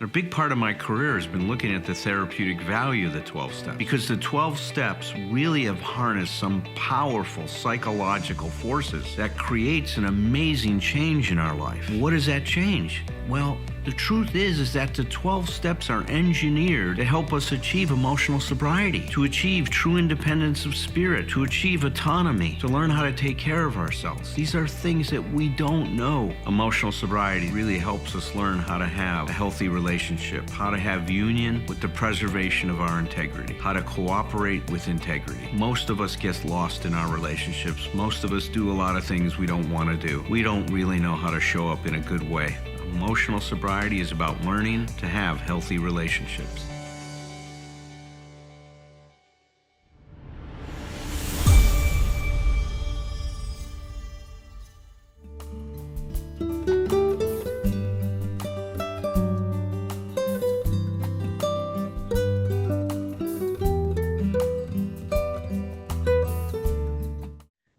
A big part of my career has been looking at the therapeutic value of the 12 steps because the 12 steps really have harnessed some powerful psychological forces that creates an amazing change in our life. What is that change? Well, the truth is that the 12 steps are engineered to help us achieve emotional sobriety, to achieve true independence of spirit, to achieve autonomy, to learn how to take care of ourselves. These are things that we don't know. Emotional sobriety really helps us learn how to have a healthy relationship, how to have union with the preservation of our integrity, how to cooperate with integrity. Most of us get lost in our relationships. Most of us do a lot of things we don't want to do. We don't really know how to show up in a good way. Emotional sobriety is about learning to have healthy relationships.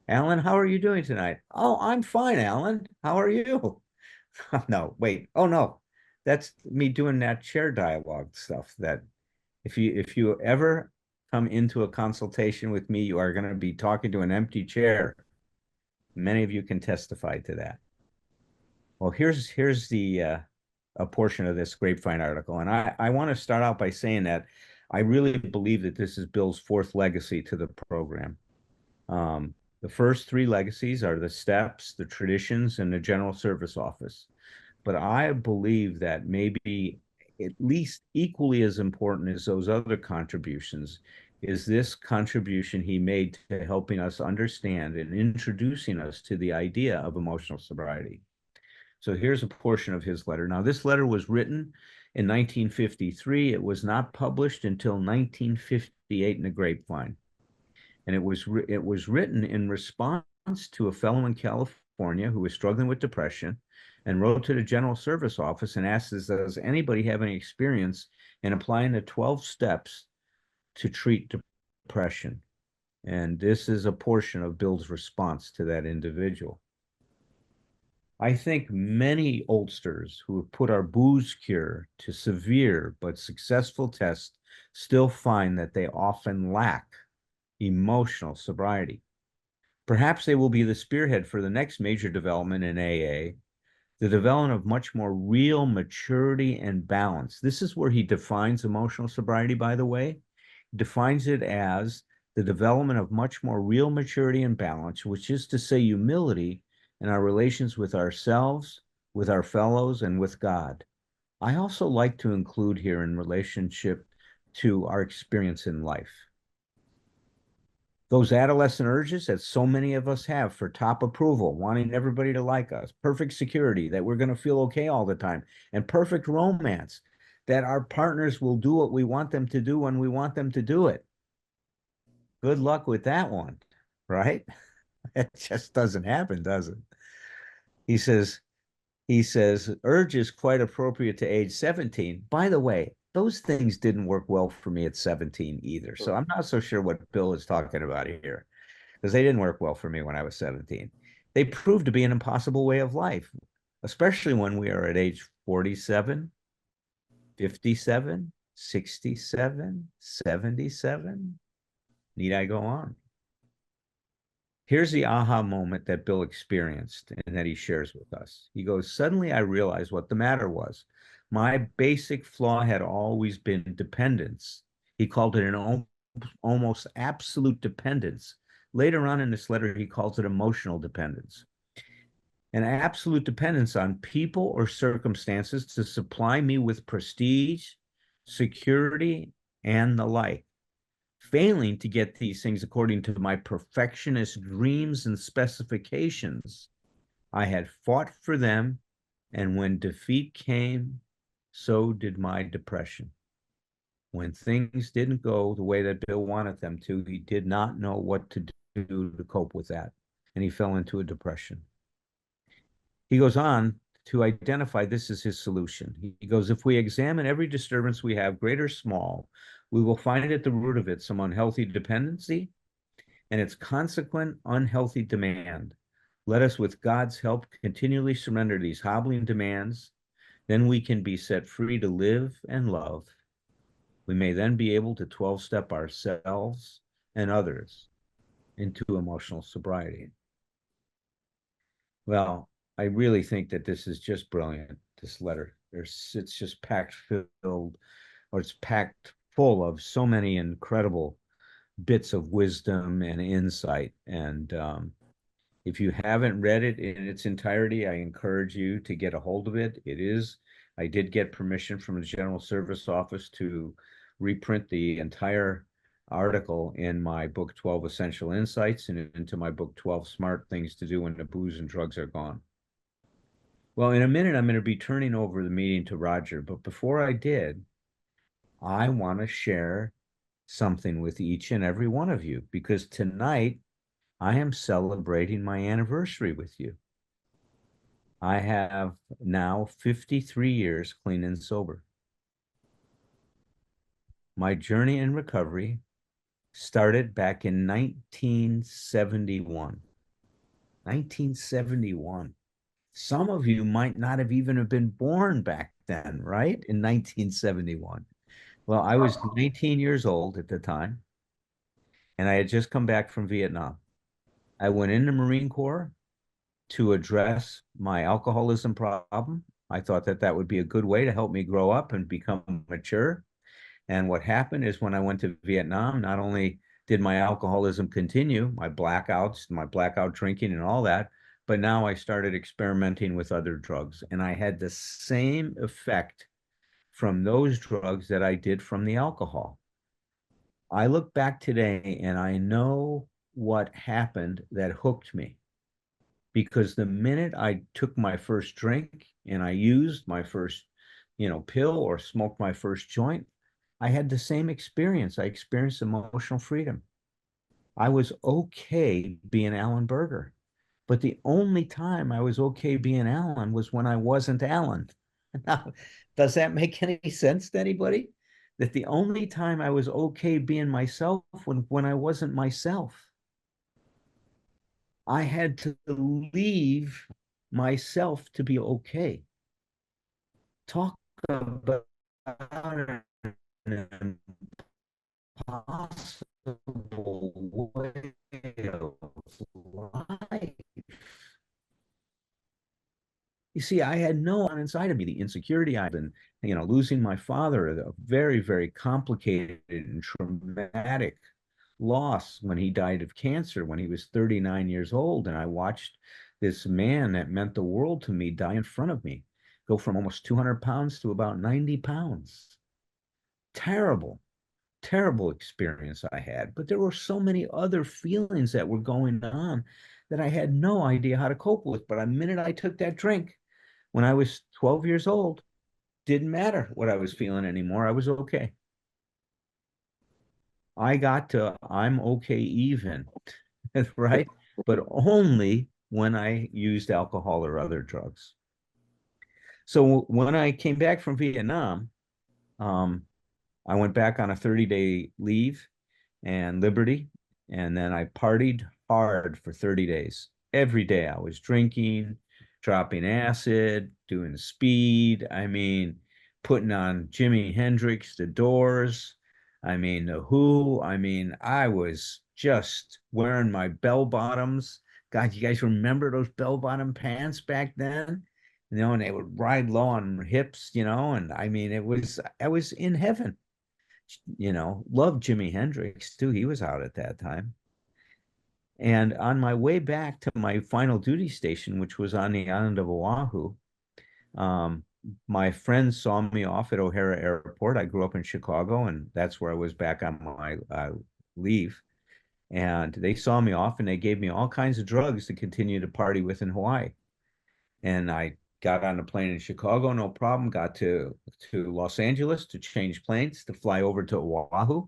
Alan, how are you doing tonight? Oh, I'm fine, Alan. How are you? No, wait. Oh no. That's me doing that chair dialogue stuff that if you ever come into a consultation with me, you are going to be talking to an empty chair. Many of you can testify to that. Well, here's the a portion of this Grapevine article, and I want to start out by saying that I really believe that this is Bill's fourth legacy to the program. Um, the first three legacies are the steps, the traditions, and the general service office. But I believe that maybe at least equally as important as those other contributions is this contribution he made to helping us understand and introducing us to the idea of emotional sobriety. So here's a portion of his letter. Now, this letter was written in 1953. It was not published until 1958 in the Grapevine. And it was written in response to a fellow in California who was struggling with depression and wrote to the General Service Office and asked, does anybody have any experience in applying the 12 steps to treat depression? And this is a portion of Bill's response to that individual. I think many oldsters who have put our booze cure to severe but successful tests still find that they often lack emotional sobriety. Perhaps they will be the spearhead for the next major development in AA, the development of much more real maturity and balance. This is where he defines emotional sobriety, by the way. He defines it as the development of much more real maturity and balance, which is to say humility in our relations with ourselves, with our fellows, and with God. I also like to include here in relationship to our experience in life. Those adolescent urges that so many of us have for top approval, wanting everybody to like us, perfect security, that we're going to feel okay all the time, and perfect romance, that our partners will do what we want them to do when we want them to do it. Good luck with that one, right? It just doesn't happen, does it? He says, urge is quite appropriate to age 17. By the way, those things didn't work well for me at 17 either. So I'm not so sure what Bill is talking about here because they didn't work well for me when I was 17. They proved to be an impossible way of life, especially when we are at age 47, 57, 67, 77. Need I go on? Here's the aha moment that Bill experienced and that he shares with us. He goes, suddenly I realized what the matter was. My basic flaw had always been dependence. He called it an almost absolute dependence. Later on in this letter, he calls it emotional dependence. An absolute dependence on people or circumstances to supply me with prestige, security, and the like. Failing to get these things according to my perfectionist dreams and specifications, I had fought for them, and when defeat came, so did my depression. When things didn't go the way that Bill wanted them to, he did not know what to do to cope with that, and he fell into a depression. He goes on to identify this as his solution. He goes, if we examine every disturbance we have, great or small, we will find at the root of it some unhealthy dependency and its consequent unhealthy demand. Let us, with God's help, continually surrender these hobbling demands Then we can be set free to live and love. We may then be able to 12 step ourselves and others into emotional sobriety. Well, I really think that this is just brilliant, this letter. It's just packed filled, or it's packed full of so many incredible bits of wisdom and insight. And if you haven't read it in its entirety, I encourage you to get a hold of it. I did get permission from the General Service Office to reprint the entire article in my book, 12 Essential Insights, and into my book, 12 Smart Things to Do When the Booze and Drugs Are Gone. Well, in a minute, I'm going to be turning over the meeting to Roger. But before I did, I want to share something with each and every one of you, because tonight I am celebrating my anniversary with you. I have now 53 years clean and sober. My journey in recovery started back in 1971. 1971. Some of you might not have even have been born back then, right? In 1971. Well, I was 19 years old at the time, and I had just come back from Vietnam. I went in the Marine Corps to address my alcoholism problem. I thought that that would be a good way to help me grow up and become mature. And what happened is when I went to Vietnam, not only did my alcoholism continue, my blackouts, my blackout drinking and all that, but now I started experimenting with other drugs. And I had the same effect from those drugs that I did from the alcohol. I look back today and I know what happened that hooked me, because the minute I took my first drink and I used my first, pill or smoked my first joint, I had the same experience. I experienced emotional freedom. I was okay being Alan Berger. But the only time I was okay being Alan was when I wasn't Alan. Now, does that make any sense to anybody? That the only time I was okay being myself when I wasn't myself. I had to leave myself to be okay. Talk about an impossible way of life. You see, I had no one inside of me. The insecurity I've been, losing my father, a very, very complicated and traumatic loss when he died of cancer when he was 39 years old. And I watched this man that meant the world to me die in front of me, go from almost 200 pounds to about 90 pounds. Terrible, terrible experience I had. But there were so many other feelings that were going on that I had no idea how to cope with. But the minute I took that drink, when I was 12 years old, didn't matter what I was feeling anymore. I was okay. I got to, I'm okay even, right? But only when I used alcohol or other drugs. So when I came back from Vietnam, um, I went back on a 30-day leave and Liberty. And then I partied hard for 30 days. Every day I was drinking, dropping acid, doing speed. I mean, putting on Jimi Hendrix, The Doors. I mean, The Who. I mean, I was just wearing my bell bottoms. God, you guys remember those bell bottom pants back then? And they would ride low on hips, and I mean, I was in heaven. Loved Jimi Hendrix too. He was out at that time. And on my way back to my final duty station, which was on the island of Oahu, um, my friends saw me off at O'Hare Airport. I grew up in Chicago, and that's where I was back on my leave. And they saw me off, and they gave me all kinds of drugs to continue to party with in Hawaii. And I got on a plane in Chicago, no problem. Got to Los Angeles to change planes to fly over to Oahu.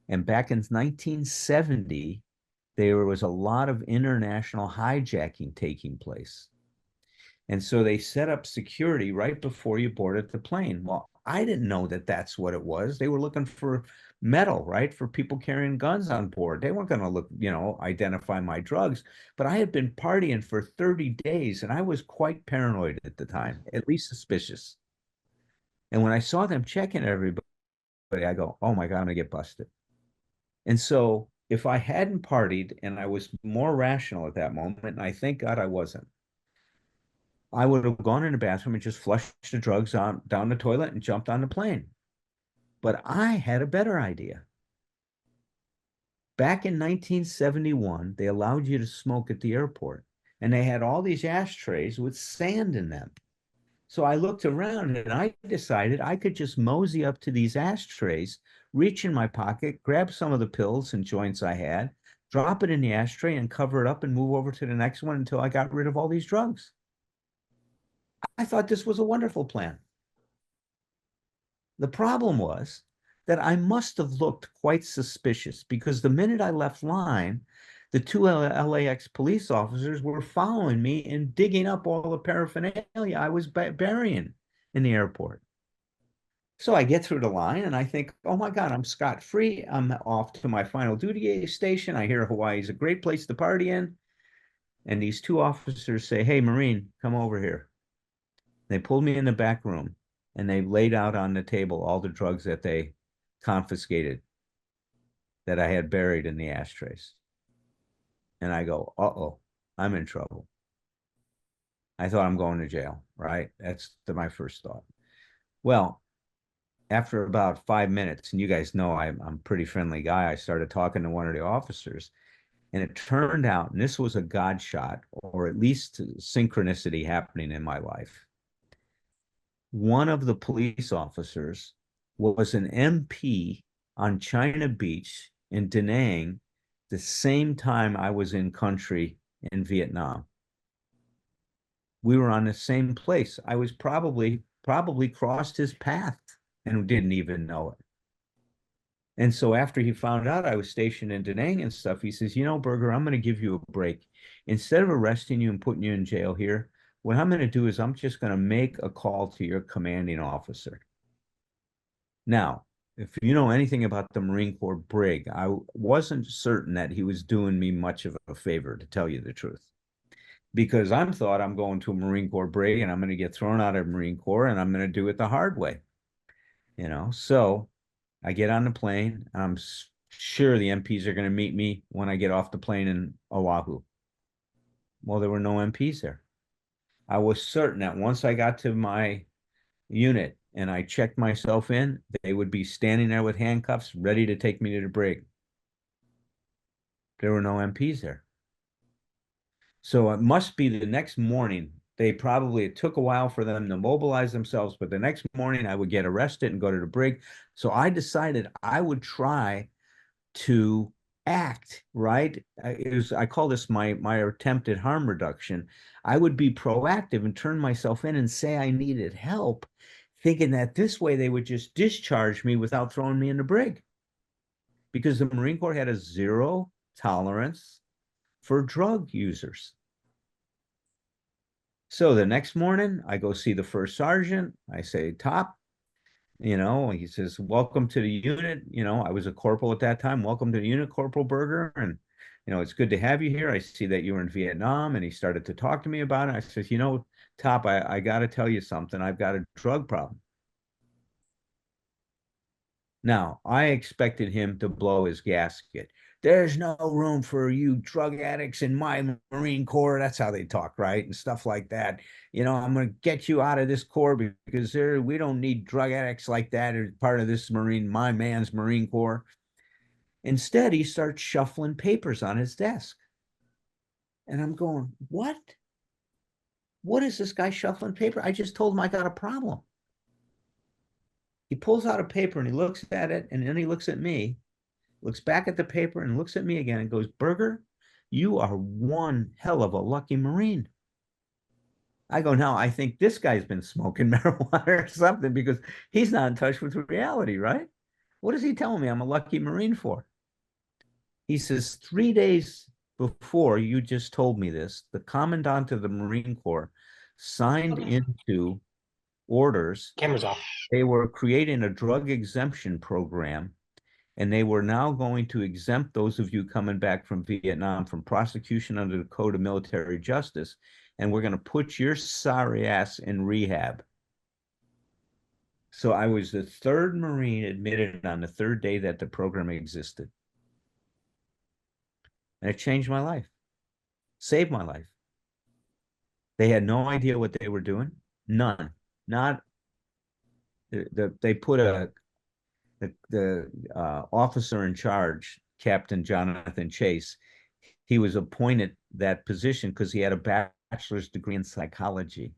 And back in 1970, there was a lot of international hijacking taking place. And so they set up security right before you boarded the plane. Well, I didn't know that that's what it was. They were looking for metal, right? For people carrying guns on board. They weren't going to look, identify my drugs. But I had been partying for 30 days and I was quite paranoid at the time, at least suspicious. And when I saw them checking everybody, I go, oh my God, I'm going to get busted. And so if I hadn't partied and I was more rational at that moment, and I thank God I wasn't, I would have gone in the bathroom and just flushed the drugs down the toilet and jumped on the plane. But I had a better idea. Back in 1971, they allowed you to smoke at the airport, and they had all these ashtrays with sand in them. So I looked around and I decided I could just mosey up to these ashtrays, reach in my pocket, grab some of the pills and joints I had, drop it in the ashtray and cover it up and move over to the next one until I got rid of all these drugs. I thought this was a wonderful plan. The problem was that I must have looked quite suspicious because the minute I left line, the two LAX police officers were following me and digging up all the paraphernalia I was burying in the airport. So I get through the line and I think, oh my God, I'm scot-free. I'm off to my final duty station. I hear Hawaii is a great place to party in. And these two officers say, hey, Marine, come over here. They pulled me in the back room and they laid out on the table all the drugs that they confiscated that I had buried in the ashtrays. And I go, uh-oh, I'm in trouble. I thought I'm going to jail, right? That's my first thought. Well, after about 5 minutes, and you guys know I'm a pretty friendly guy, I started talking to one of the officers. And it turned out, and this was a God shot, or at least synchronicity happening in my life. One of the police officers was an MP on China Beach in Da Nang the same time I was in country in Vietnam. We were on the same place. I was probably crossed his path and didn't even know it. And so after he found out I was stationed in Da Nang and stuff, he says, Berger, I'm going to give you a break. Instead of arresting you and putting you in jail here, what I'm going to do is I'm just going to make a call to your commanding officer. Now, if you know anything about the Marine Corps brig, I wasn't certain that he was doing me much of a favor, to tell you the truth. Because I'm thought I'm going to a Marine Corps brig and I'm going to get thrown out of Marine Corps and I'm going to do it the hard way. So I get on the plane. And I'm sure the MPs are going to meet me when I get off the plane in Oahu. Well, there were no MPs there. I was certain that once I got to my unit and I checked myself in, they would be standing there with handcuffs ready to take me to the brig. There were no MPs there. So it must be the next morning. It took a while for them to mobilize themselves, but the next morning I would get arrested and go to the brig. So I decided I would try to act, right? I call this my attempt at harm reduction. I would be proactive and turn myself in and say I needed help, thinking that this way they would just discharge me without throwing me in the brig. Because the Marine Corps had a zero tolerance for drug users. So the next morning, I go see the first sergeant. I say, Top, he says, welcome to the unit. I was a corporal at that time. Welcome to the unit, Corporal Berger. And, it's good to have you here. I see that you were in Vietnam. And he started to talk to me about it. I says, Top, I got to tell you something. I've got a drug problem. Now, I expected him to blow his gasket. There's no room for you drug addicts in my Marine Corps. That's how they talk, right? And stuff like that. I'm going to get you out of this Corps because we don't need drug addicts like that as part of this my man's Marine Corps. Instead, he starts shuffling papers on his desk. And I'm going, what? What is this guy shuffling paper? I just told him I got a problem. He pulls out a paper and he looks at it and then he looks at me, looks back at the paper and looks at me again and goes, Berger, you are one hell of a lucky Marine. I go, now I think this guy's been smoking marijuana or something because he's not in touch with reality, right? What is he telling me I'm a lucky Marine for? He says, 3 days before you just told me this, the commandant of the Marine Corps signed Okay. into orders. Camera's off. They were creating a drug exemption program, and they were now going to exempt those of you coming back from Vietnam from prosecution under the Code of Military Justice, and we're going to put your sorry ass in rehab. So I was the third Marine admitted on the third day that the program existed. And it changed my life, saved my life. They had no idea what they were doing. None. Not they put the officer in charge, Captain Jonathan Chase. He was appointed that position because he had a bachelor's degree in psychology.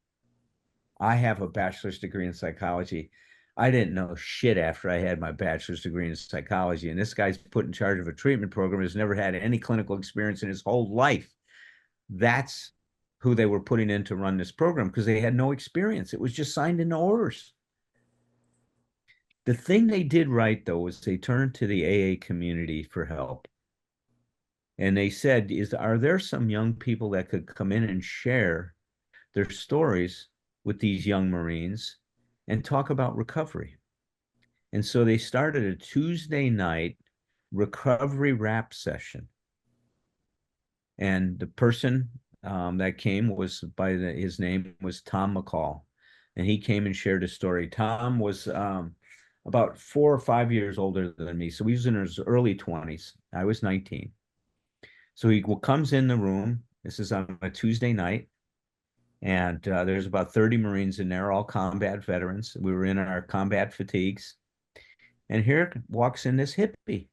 I have a bachelor's degree in psychology. I didn't know shit after I had my bachelor's degree in psychology. And this guy's put in charge of a treatment program, has never had any clinical experience in his whole life. That's who they were putting in to run this program because they had no experience. It was just signed into orders. The thing they did right, though, was they turned to the AA community for help. And they said, are there some young people that could come in and share their stories with these young Marines and talk about recovery? And so they started a Tuesday night recovery rap session. And the person that came was his name was Tom McCall. And he came and shared a story. Tom was about 4 or 5 years older than me. So he was in his early 20s. I was 19. So he comes in the room. This is on a Tuesday night. And there's about 30 Marines in there, all combat veterans. We were in our combat fatigues. And here walks in this hippie.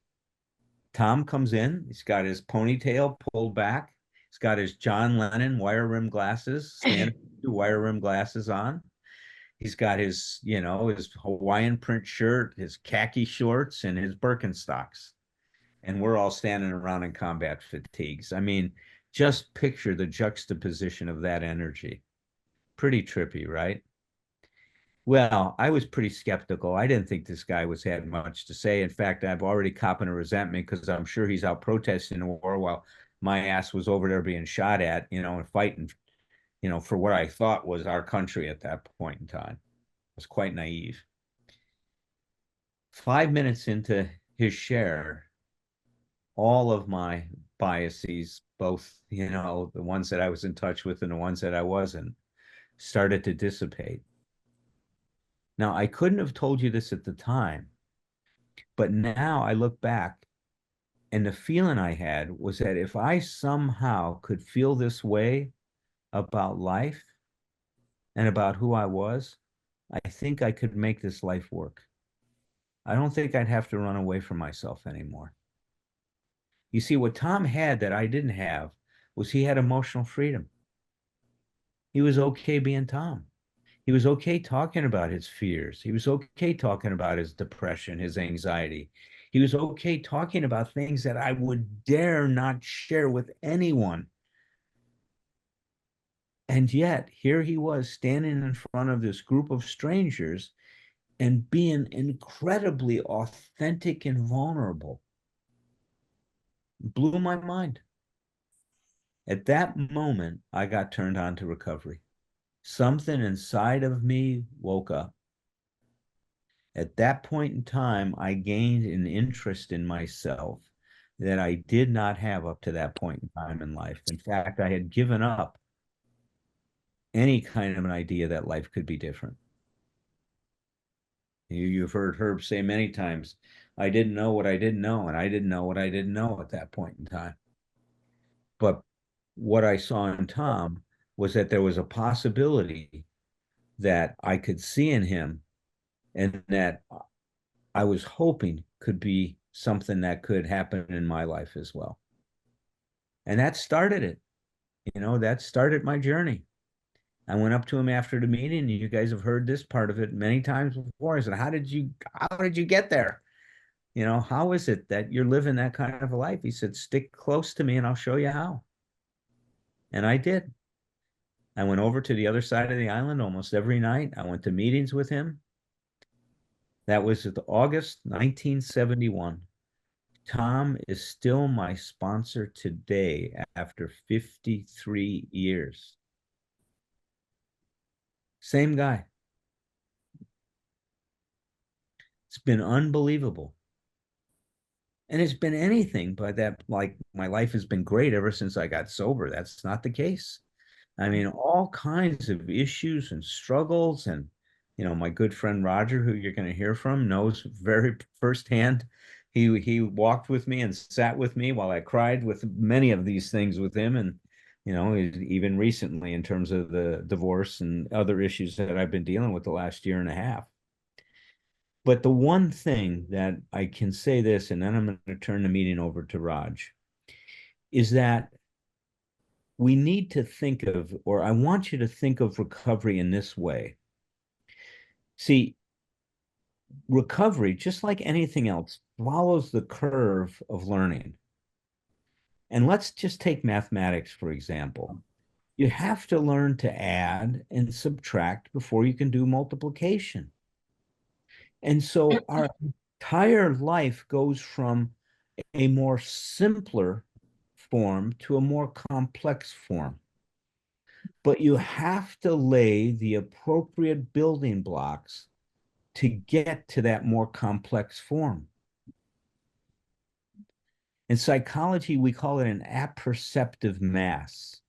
Tom comes in. He's got his ponytail pulled back. He's got his John Lennon wire rim glasses, standard wire rim glasses on. He's got his, his Hawaiian print shirt, his khaki shorts, and his Birkenstocks. And we're all standing around in combat fatigues. I mean, just picture the juxtaposition of that energy. Pretty trippy, right? Well, I was pretty skeptical. I didn't think this guy was had much to say. In fact, I've already copping a resentment because I'm sure he's out protesting the war while my ass was over there being shot at, and fighting, for what I thought was our country at that point in time. I was quite naive. 5 minutes into his share, all of my biases, both, the ones that I was in touch with and the ones that I wasn't, started to dissipate. Now, I couldn't have told you this at the time, but now I look back and the feeling I had was that if I somehow could feel this way about life and about who I was, I think I could make this life work. I don't think I'd have to run away from myself anymore. You see, what Tom had that I didn't have was he had emotional freedom. He was okay being Tom. He was okay talking about his fears. He was okay talking about his depression, his anxiety. He was okay talking about things that I would dare not share with anyone. And yet, here he was standing in front of this group of strangers and being incredibly authentic and vulnerable. It blew my mind. At that moment, I got turned on to recovery. Something inside of me woke up. At that point in time, I gained an interest in myself that I did not have up to that point in time in life. In fact, I had given up any kind of an idea that life could be different. You've heard Herb say many times, I didn't know what I didn't know, and I didn't know what I didn't know at that point in time. But what I saw in Tom was that there was a possibility that I could see in him and that I was hoping could be something that could happen in my life as well. And that started it. That started my journey. I went up to him after the meeting, and you guys have heard this part of it many times before. I said, how did you get there? How is it that you're living that kind of a life? He said, stick close to me and I'll show you how. And I did. I went over to the other side of the island almost every night. I went to meetings with him. That was August 1971. Tom is still my sponsor today after 53 years. Same guy. It's been unbelievable. And it's been anything but that, like, my life has been great ever since I got sober. That's not the case. I mean, all kinds of issues and struggles. And, my good friend Roger, who you're going to hear from, knows very firsthand. He walked with me and sat with me while I cried with many of these things with him. And, even recently in terms of the divorce and other issues that I've been dealing with the last year and a half. But the one thing that I can say this, and then I'm going to turn the meeting over to Raj, is that we need to think of, or I want you to think of recovery in this way. See, recovery, just like anything else, follows the curve of learning. And let's just take mathematics, for example. You have to learn to add and subtract before you can do multiplication. And so our entire life goes from a more simpler form to a more complex form. But you have to lay the appropriate building blocks to get to that more complex form. In psychology, we call it an apperceptive mass.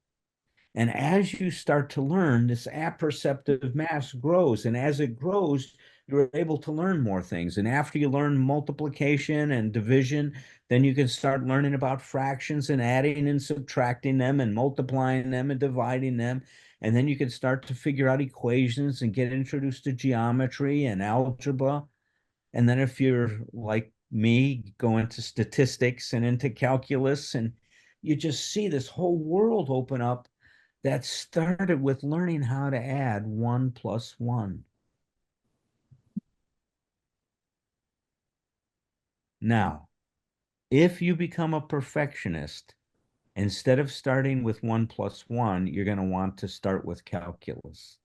And as you start to learn, this apperceptive mass grows. And as it grows, you're able to learn more things. And after you learn multiplication and division, then you can start learning about fractions and adding and subtracting them and multiplying them and dividing them. And then you can start to figure out equations and get introduced to geometry and algebra. And then if you're like me, go into statistics and into calculus, and you just see this whole world open up that started with learning how to add 1 plus 1. Now, if you become a perfectionist, instead of starting with 1 plus 1, you're going to want to start with calculus.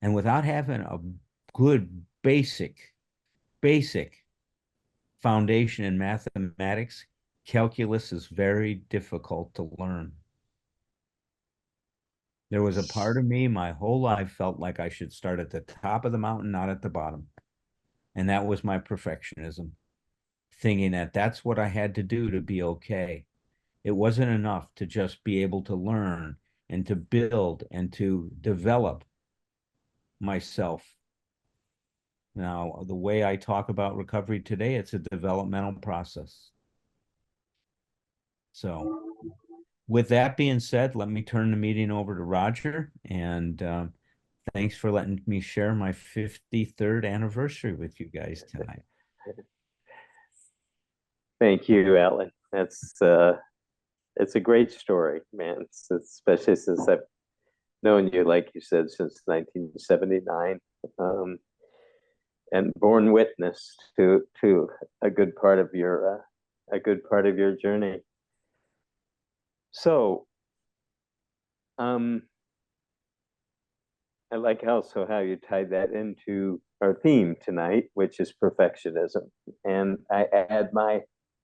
And without having a good basic foundation in mathematics, calculus is very difficult to learn. There was a part of me my whole life felt like I should start at the top of the mountain, not at the bottom. And that was my perfectionism, thinking that that's what I had to do to be okay. It wasn't enough to just be able to learn and to build and to develop myself. Now, the way I talk about recovery today, it's a developmental process. So, with that being said, let me turn the meeting over to Roger. And thanks for letting me share my 53rd anniversary with you guys tonight. Thank you, Alan. It's a great story, man. Especially since I've known you, like you said, since 1979, and borne witness to a good part of your journey. So, I like also how you tied that into our theme tonight, which is perfectionism. And I add my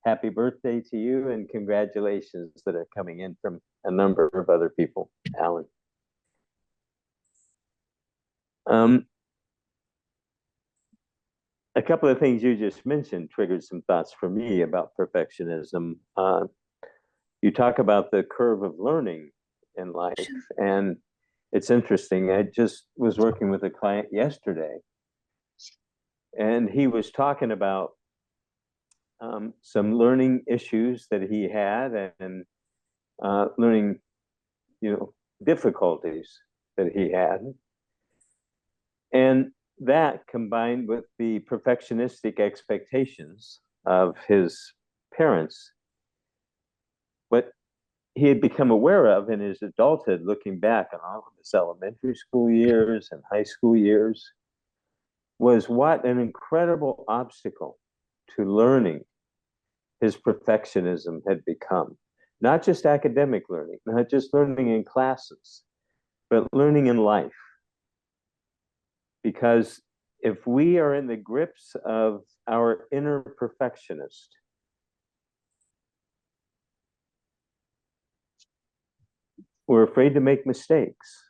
happy birthday to you and congratulations that are coming in from a number of other people, Alan. A couple of things you just mentioned triggered some thoughts for me about perfectionism. You talk about the curve of learning in life, and it's interesting. I just was working with a client yesterday, and he was talking about some learning issues that he had and learning, difficulties that he had. And that combined with the perfectionistic expectations of his parents, what he had become aware of in his adulthood, looking back on all of his elementary school years and high school years, was what an incredible obstacle to learning his perfectionism had become. Not just academic learning, not just learning in classes, but learning in life. Because if we are in the grips of our inner perfectionist, we're afraid to make mistakes.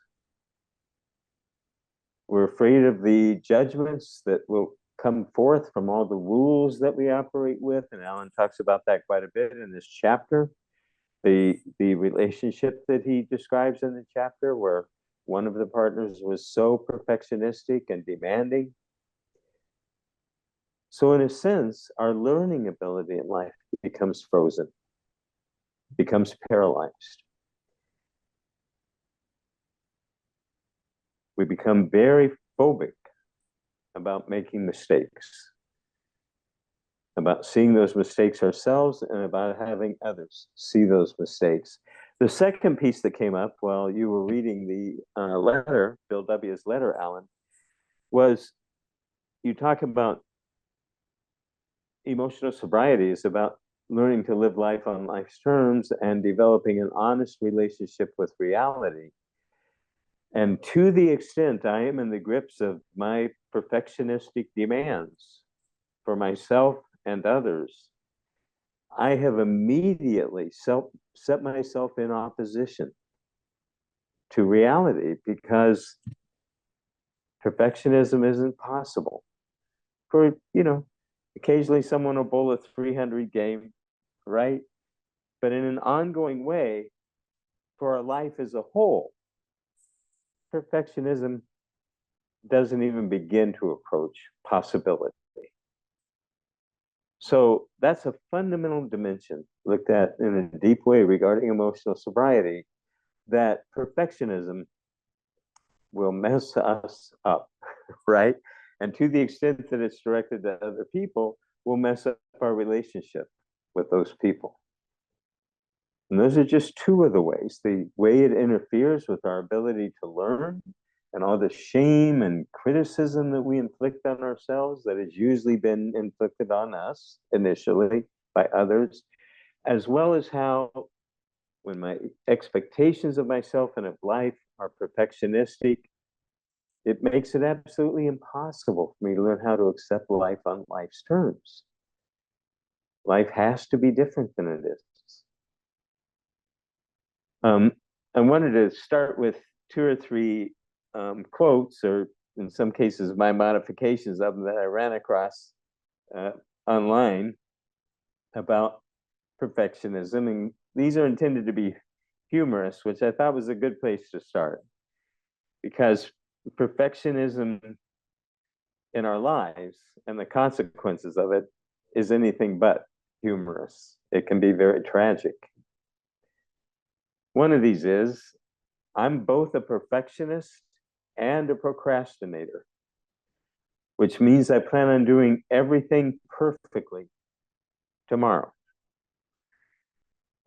We're afraid of the judgments that will come forth from all the rules that we operate with. And Alan talks about that quite a bit in this chapter. The relationship that he describes in the chapter where one of the partners was so perfectionistic and demanding. So in a sense, our learning ability in life becomes frozen, becomes paralyzed. We become very phobic about making mistakes, about seeing those mistakes ourselves, and about having others see those mistakes. The second piece that came up while you were reading the letter, Bill W.'s letter, Alan, was you talk about emotional sobriety is about learning to live life on life's terms and developing an honest relationship with reality. And to the extent I am in the grips of my perfectionistic demands for myself and others, I have immediately set myself in opposition to reality because perfectionism isn't possible. For, occasionally someone will bowl a 300 game, right? But in an ongoing way, for our life as a whole, perfectionism doesn't even begin to approach possibility. So that's a fundamental dimension looked at in a deep way regarding emotional sobriety, that perfectionism will mess us up, right? And to the extent that it's directed to other people, will mess up our relationship with those people. And those are just two of the ways. The way it interferes with our ability to learn and all the shame and criticism that we inflict on ourselves that has usually been inflicted on us initially by others, as well as how when my expectations of myself and of life are perfectionistic, it makes it absolutely impossible for me to learn how to accept life on life's terms. Life has to be different than it is. I wanted to start with 2 or 3 quotes, or in some cases, my modifications of them that I ran across online about perfectionism. And these are intended to be humorous, which I thought was a good place to start, because perfectionism in our lives and the consequences of it is anything but humorous. It can be very tragic. One of these is, I'm both a perfectionist and a procrastinator, which means I plan on doing everything perfectly tomorrow.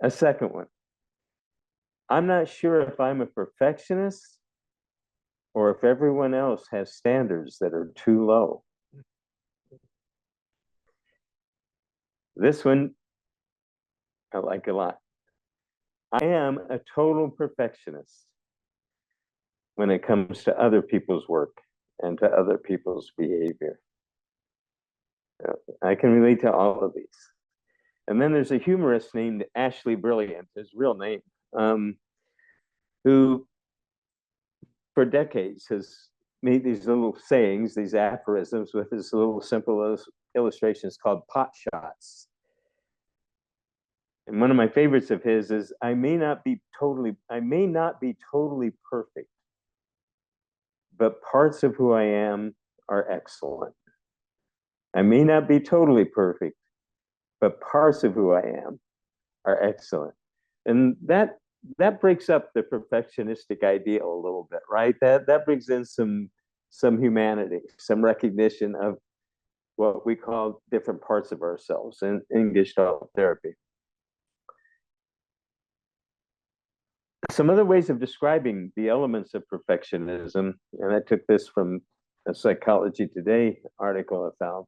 A second one, I'm not sure if I'm a perfectionist or if everyone else has standards that are too low. This one I like a lot. I am a total perfectionist when it comes to other people's work and to other people's behavior. I can relate to all of these. And then there's a humorist named Ashley Brilliant, his real name, who for decades has made these little sayings, these aphorisms with his little simple illustrations called pot shots. And one of my favorites of his is, I may not be totally perfect, but parts of who I am are excellent. I may not be totally perfect, but parts of who I am are excellent. And that breaks up the perfectionistic ideal a little bit, right? That brings in some humanity, some recognition of what we call different parts of ourselves in Gestalt therapy. Some other ways of describing the elements of perfectionism, and I took this from a Psychology Today article I found.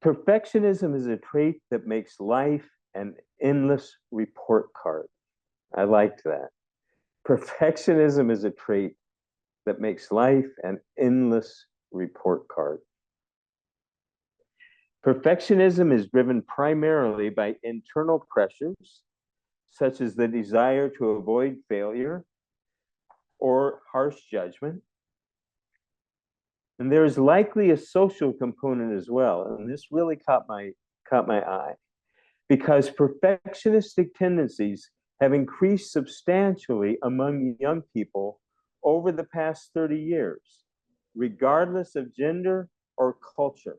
Perfectionism is a trait that makes life an endless report card. I liked that. Perfectionism is a trait that makes life an endless report card. Perfectionism is driven primarily by internal pressures, such as the desire to avoid failure, or harsh judgment. And there is likely a social component as well. And this really caught my eye, because perfectionistic tendencies have increased substantially among young people over the past 30 years, regardless of gender or culture.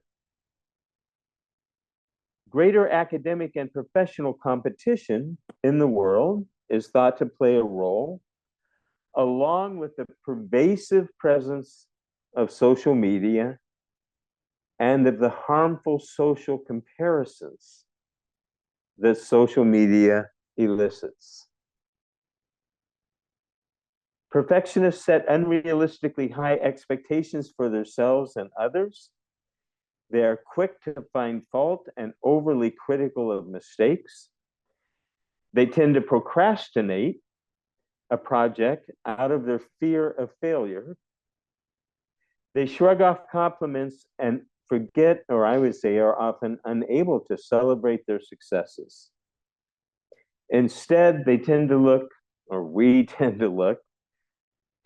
Greater academic and professional competition in the world is thought to play a role, along with the pervasive presence of social media and of the harmful social comparisons that social media elicits. Perfectionists set unrealistically high expectations for themselves and others. They are quick to find fault and overly critical of mistakes. They tend to procrastinate a project out of their fear of failure. They shrug off compliments and forget, or I would say, are often unable to celebrate their successes. Instead, they tend to look, or we tend to look,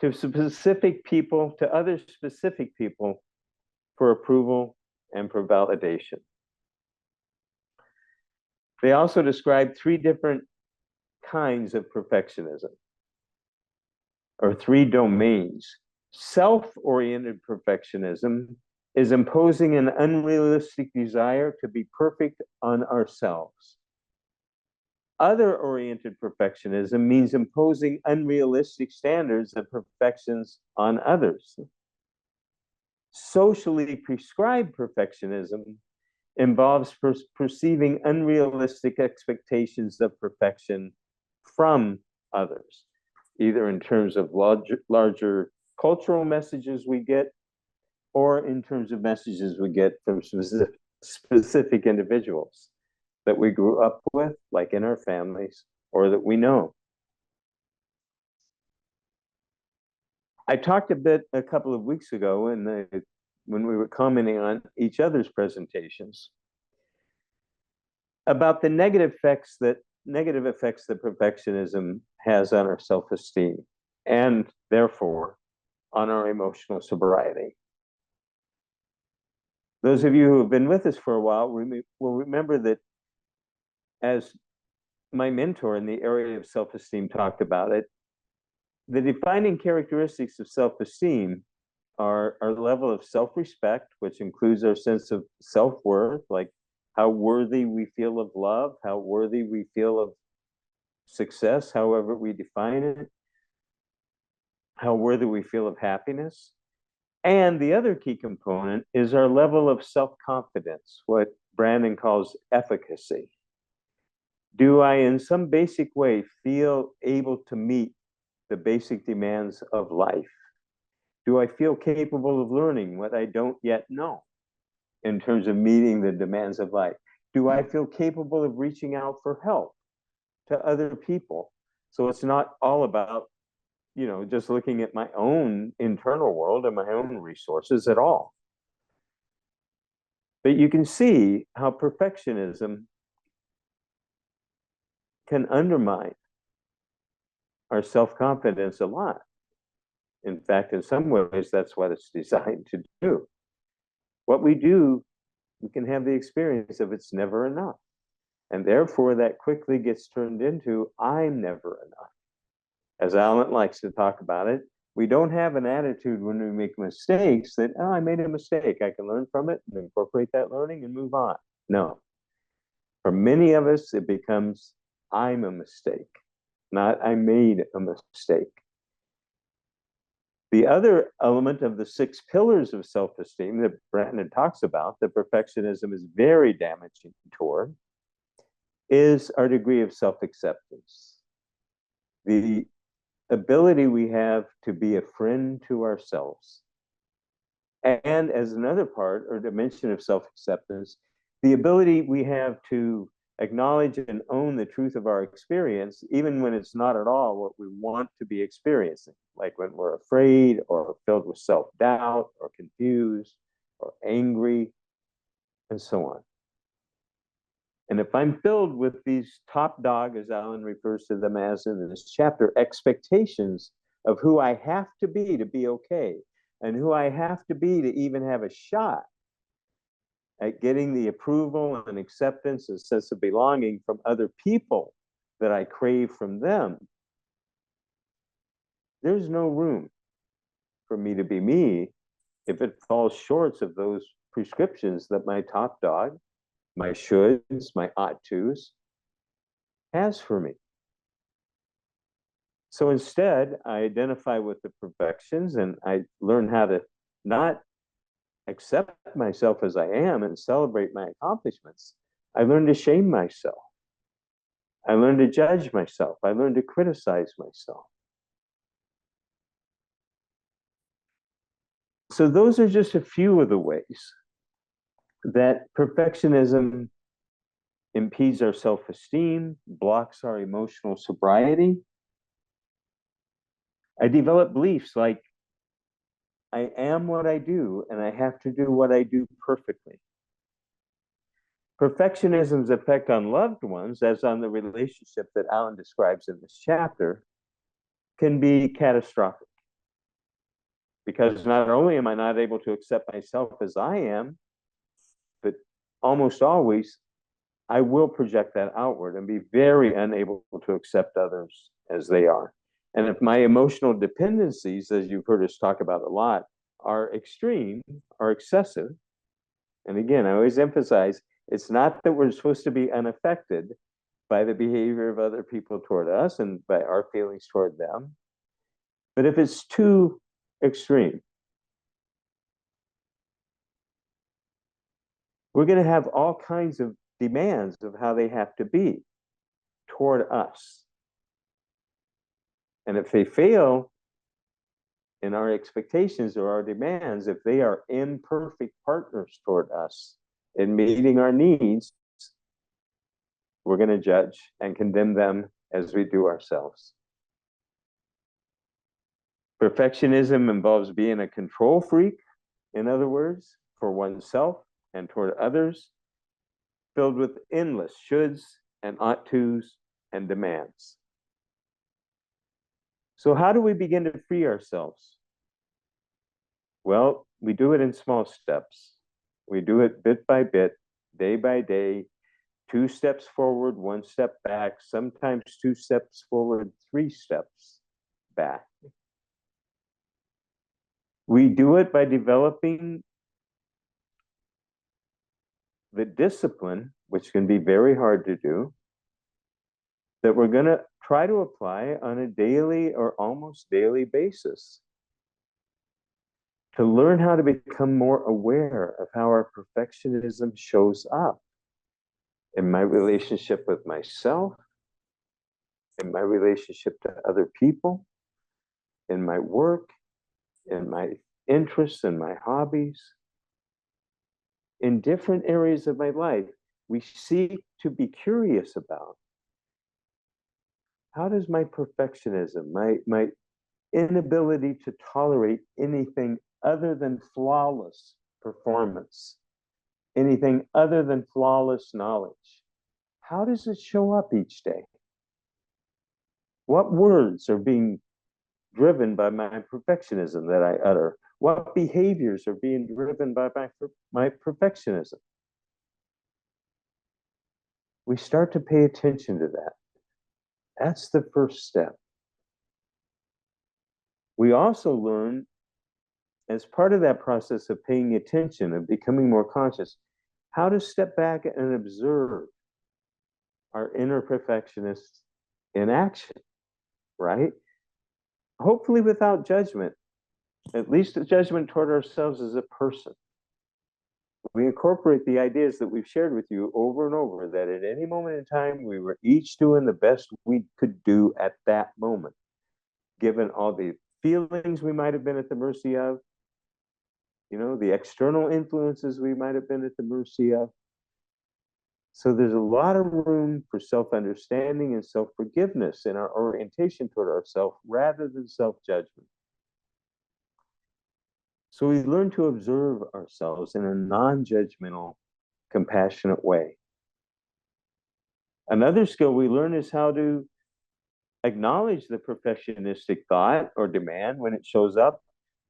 to specific people, to other specific people for approval and for validation. They also describe three different kinds of perfectionism, or three domains. Self-oriented perfectionism is imposing an unrealistic desire to be perfect on ourselves. Other-oriented perfectionism means imposing unrealistic standards of perfections on others. Socially prescribed perfectionism involves perceiving unrealistic expectations of perfection from others, either in terms of larger cultural messages we get, or in terms of messages we get from specific individuals that we grew up with, like in our families, or that we know. I talked a bit a couple of weeks ago when we were commenting on each other's presentations about the negative effects that perfectionism has on our self-esteem, and therefore on our emotional sobriety. Those of you who have been with us for a while will remember that, as my mentor in the area of self-esteem talked about it, the defining characteristics of self-esteem are our level of self-respect, which includes our sense of self-worth, like how worthy we feel of love, how worthy we feel of success, however we define it, how worthy we feel of happiness. And the other key component is our level of self-confidence, what Brandon calls efficacy. Do I, in some basic way, feel able to meet the basic demands of life? Do I feel capable of learning what I don't yet know in terms of meeting the demands of life? Do I feel capable of reaching out for help to other people? So it's not all about, just looking at my own internal world and my own resources at all. But you can see how perfectionism can undermine our self-confidence a lot. In fact, in some ways, that's what it's designed to do. What we do, we can have the experience of it's never enough. And therefore, that quickly gets turned into, I'm never enough. As Alan likes to talk about it, we don't have an attitude when we make mistakes that, I made a mistake. I can learn from it and incorporate that learning and move on. No. For many of us, it becomes, I'm a mistake, not I made a mistake. The other element of the 6 pillars of self-esteem that Brandon talks about, that perfectionism is very damaging toward, is our degree of self-acceptance. The ability we have to be a friend to ourselves. And as another part or dimension of self-acceptance, the ability we have to acknowledge and own the truth of our experience, even when it's not at all what we want to be experiencing, like when we're afraid or filled with self-doubt or confused or angry, and so on. And if I'm filled with these top dog, as Alan refers to them as in this chapter, expectations of who I have to be okay, and who I have to be to even have a shot at getting the approval and acceptance and sense of belonging from other people that I crave from them, there's no room for me to be me if it falls short of those prescriptions that my top dog, my shoulds, my ought tos, has for me. So instead, I identify with the perfections and I learn how to not accept myself as I am and celebrate my accomplishments. I learn to shame myself. I learn to judge myself. I learn to criticize myself. So those are just a few of the ways that perfectionism impedes our self-esteem, blocks our emotional sobriety. I develop beliefs like I am what I do and I have to do what I do perfectly. Perfectionism's effect on loved ones, as on the relationship that Alan describes in this chapter, can be catastrophic. Because not only am I not able to accept myself as I am, but almost always I will project that outward and be very unable to accept others as they are. And if my emotional dependencies, as you've heard us talk about a lot, are extreme, are excessive, and again, I always emphasize, it's not that we're supposed to be unaffected by the behavior of other people toward us and by our feelings toward them. But if it's too extreme, we're going to have all kinds of demands of how they have to be toward us. And if they fail in our expectations or our demands, if they are imperfect partners toward us in meeting our needs, we're going to judge and condemn them as we do ourselves. Perfectionism involves being a control freak, in other words, for oneself and toward others, filled with endless shoulds and ought tos and demands. So how do we begin to free ourselves? Well, we do it in small steps. We do it bit by bit, day by day, 2 steps forward, 1 step back, sometimes 2 steps forward, 3 steps back. We do it by developing the discipline, which can be very hard to do, that we're going to try to apply on a daily or almost daily basis to learn how to become more aware of how our perfectionism shows up in my relationship with myself, in my relationship to other people, in my work, in my interests and my hobbies. In different areas of my life, we seek to be curious about how does my perfectionism, my inability to tolerate anything other than flawless performance, anything other than flawless knowledge, how does it show up each day? What words are being driven by my perfectionism that I utter? What behaviors are being driven by my perfectionism? We start to pay attention to that. That's the first step. We also learn, as part of that process of paying attention, of becoming more conscious, how to step back and observe our inner perfectionists in action, right? Hopefully without judgment, at least a judgment toward ourselves as a person. We incorporate the ideas that we've shared with you over and over, that at any moment in time, we were each doing the best we could do at that moment, given all the feelings we might have been at the mercy of, the external influences we might have been at the mercy of. So there's a lot of room for self-understanding and self-forgiveness in our orientation toward ourselves rather than self-judgment. So we learn to observe ourselves in a non-judgmental, compassionate way. Another skill we learn is how to acknowledge the perfectionistic thought or demand when it shows up,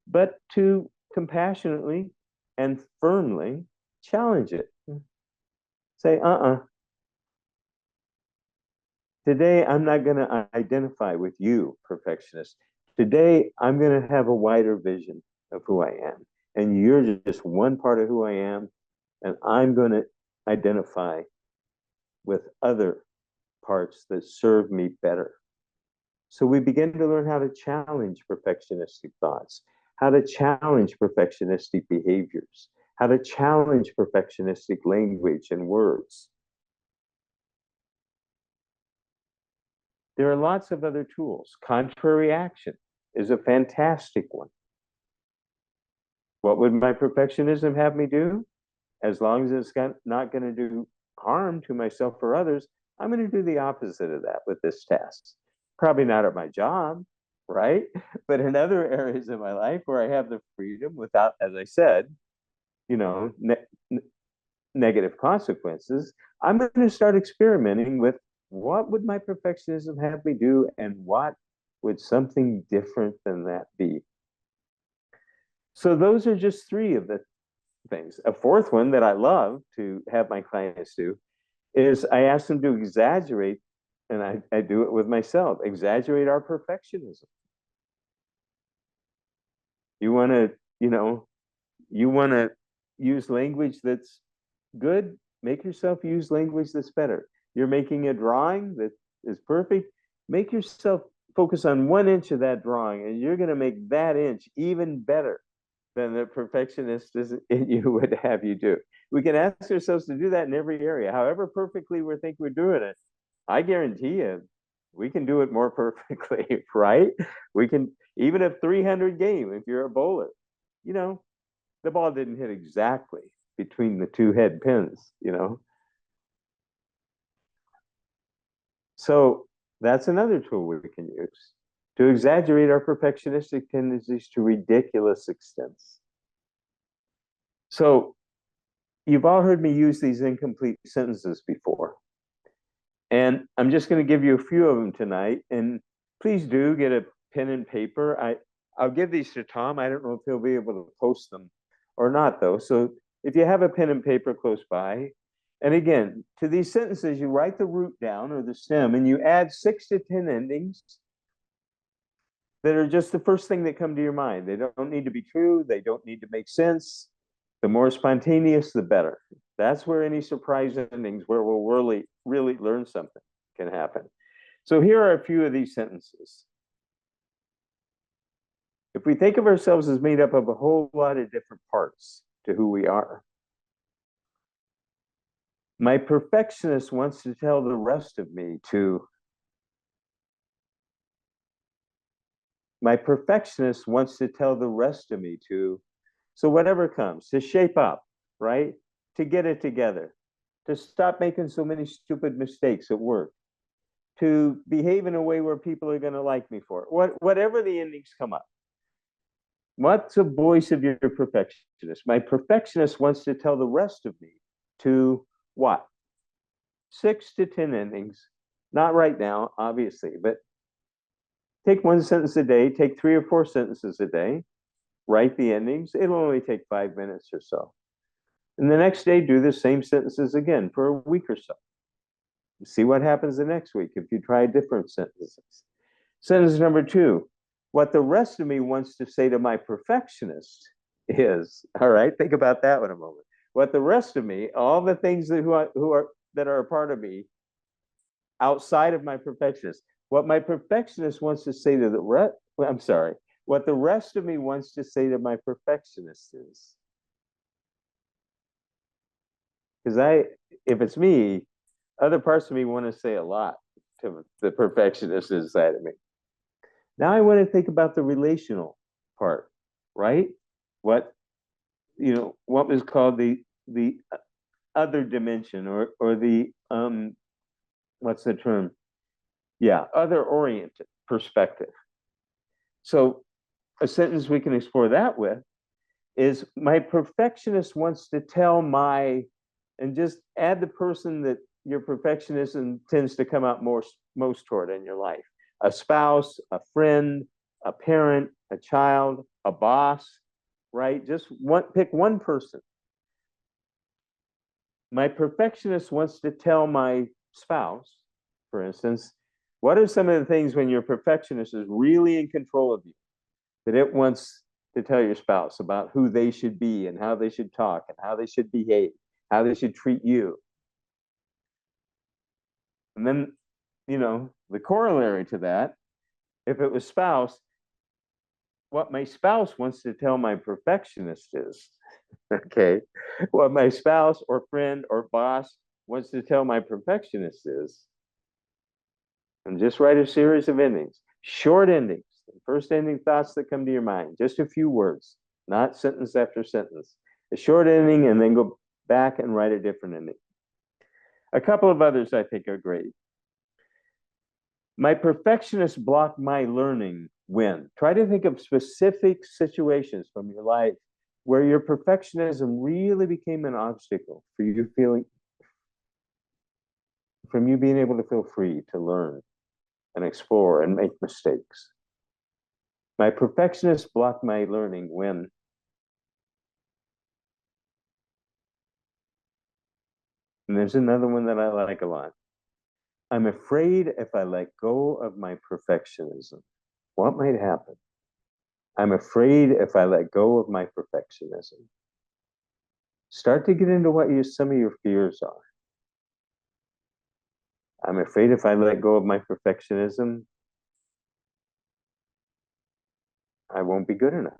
but to compassionately and firmly challenge it. Say, today I'm not going to identify with you, perfectionist. Today I'm going to have a wider vision of who I am. And you're just one part of who I am. And I'm going to identify with other parts that serve me better. So we begin to learn how to challenge perfectionistic thoughts, how to challenge perfectionistic behaviors, how to challenge perfectionistic language and words. There are lots of other tools. Contrary action is a fantastic one. What would my perfectionism have me do? As long as it's not going to do harm to myself or others, I'm going to do the opposite of that with this task. Probably not at my job, right? But in other areas of my life where I have the freedom without, as I said, negative consequences, I'm going to start experimenting with what would my perfectionism have me do and what would something different than that be? So those are just three of the things. A fourth one that I love to have my clients do is I ask them to exaggerate, and I do it with myself, exaggerate our perfectionism. You want to use language that's good, make yourself use language that's better. You're making a drawing that is perfect, make yourself focus on 1 inch of that drawing, and you're going to make that inch even better than the perfectionist in you would have you do. We can ask ourselves to do that in every area. However perfectly we think we're doing it, I guarantee you, we can do it more perfectly, right? We can, even a 300 game, if you're a bowler, the ball didn't hit exactly between the two head pins, So that's another tool we can use to exaggerate our perfectionistic tendencies to ridiculous extents. So you've all heard me use these incomplete sentences before. And I'm just going to give you a few of them tonight. And please do get a pen and paper. I'll give these to Tom. I don't know if he'll be able to post them or not, though. So if you have a pen and paper close by, and again, to these sentences, you write the root down or the stem, and you add 6 to 10 endings that are just the first thing that come to your mind. They don't need to be true. They don't need to make sense. The more spontaneous, the better. That's where any surprise endings, where we'll really learn something, can happen. So here are a few of these sentences. If we think of ourselves as made up of a whole lot of different parts to who we are, my perfectionist wants to tell the rest of me to. My perfectionist wants to tell the rest of me to. So whatever comes, to shape up, right? To get it together, to stop making so many stupid mistakes at work, to behave in a way where people are going to like me for it. Whatever the endings come up. What's the voice of your perfectionist? My perfectionist wants to tell the rest of me to what? 6 to 10 endings. Not right now, obviously, but take 1 sentence a day, take 3 or 4 sentences a day, write the endings. It'll only take 5 minutes or so. And the next day, do the same sentences again for a week or so. See what happens the next week if you try different sentences. Sentence number 2, what the rest of me wants to say to my perfectionist is, all right, think about that one a moment. What the rest of me, all the things that are a part of me outside of my perfectionist, what my perfectionist wants to say to what the rest of me wants to say to my perfectionist is. Because if it's me, other parts of me want to say a lot to the perfectionist inside of me. Now I want to think about the relational part, right? What was called the other dimension or the what's the term? Yeah, other oriented perspective. So a sentence we can explore that with is my perfectionist wants to tell and just add the person that your perfectionism tends to come out most toward in your life. a spouse, a friend, a parent, a child, a boss, right? Just pick one person. My perfectionist wants to tell my spouse, for instance, what are some of the things when your perfectionist is really in control of you that it wants to tell your spouse about who they should be and how they should talk and how they should behave, how they should treat you. And then, the corollary to that, if it was spouse, what my spouse wants to tell my perfectionist is, okay, what my spouse or friend or boss wants to tell my perfectionist is, and just write a series of endings, short endings, the first ending thoughts that come to your mind, just a few words, not sentence after sentence, a short ending, and then go back and write a different ending. A couple of others I think are great. My perfectionist block my learning when. Try to think of specific situations from your life where your perfectionism really became an obstacle for you from you being able to feel free to learn and explore and make mistakes. My perfectionist block my learning when. And there's another one that I like a lot. I'm afraid if I let go of my perfectionism, what might happen? I'm afraid if I let go of my perfectionism. Start to get into what some of your fears are. I'm afraid if I let go of my perfectionism, I won't be good enough.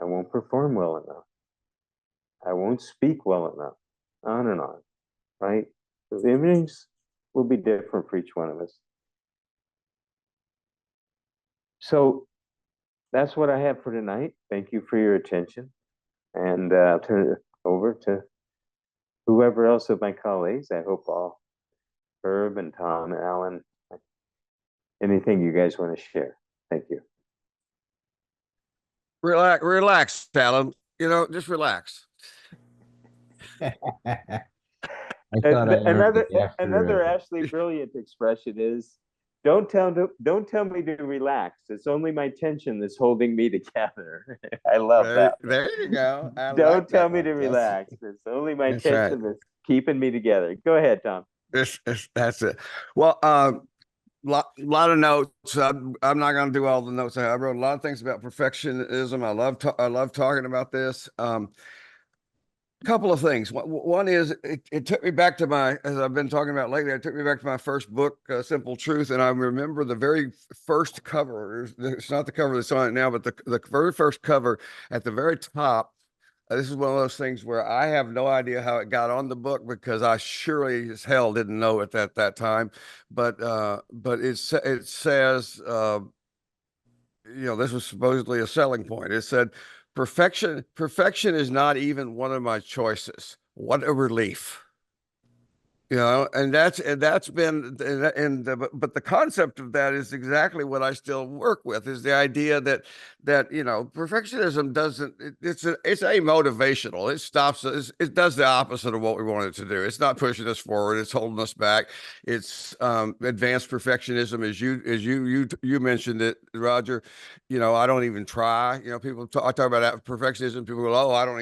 I won't perform well enough. I won't speak well enough. On and on, right? The imagings will be different for each one of us. So that's what I have for tonight. Thank you for your attention. And I'll turn it over to whoever else of my colleagues. I hope all, Herb and Tom and Alan, anything you guys want to share. Thank you. Relax, Alan. Just relax. I thought I learned it after, Another Ashley brilliant expression is, don't tell me to relax. It's only my tension that's holding me together. I love that. There you go. Don't tell me to relax. It's only my tension that's keeping me together. Go ahead, Tom. That's it. Well, lot of notes. I'm not going to do all the notes. I wrote a lot of things about perfectionism. I love talking about this. Couple of things. One is it took me back to as I've been talking about lately, it took me back to my first book, Simple Truth. And I remember the very first cover. It's not the cover that's on it now, but the very first cover at the very top. This is one of those things where I have no idea how it got on the book, because I surely as hell didn't know it at that time. But it says, this was supposedly a selling point. It said, perfection is not even one of my choices. What a relief. And that's been, but the concept of that is exactly what I still work with, is the idea that perfectionism it's a motivational. It stops us. It does the opposite of what we want it to do. It's not pushing us forward. It's holding us back. It's advanced perfectionism, as you mentioned it, Roger. I don't even try. I talk about perfectionism. People go, "Oh, I don't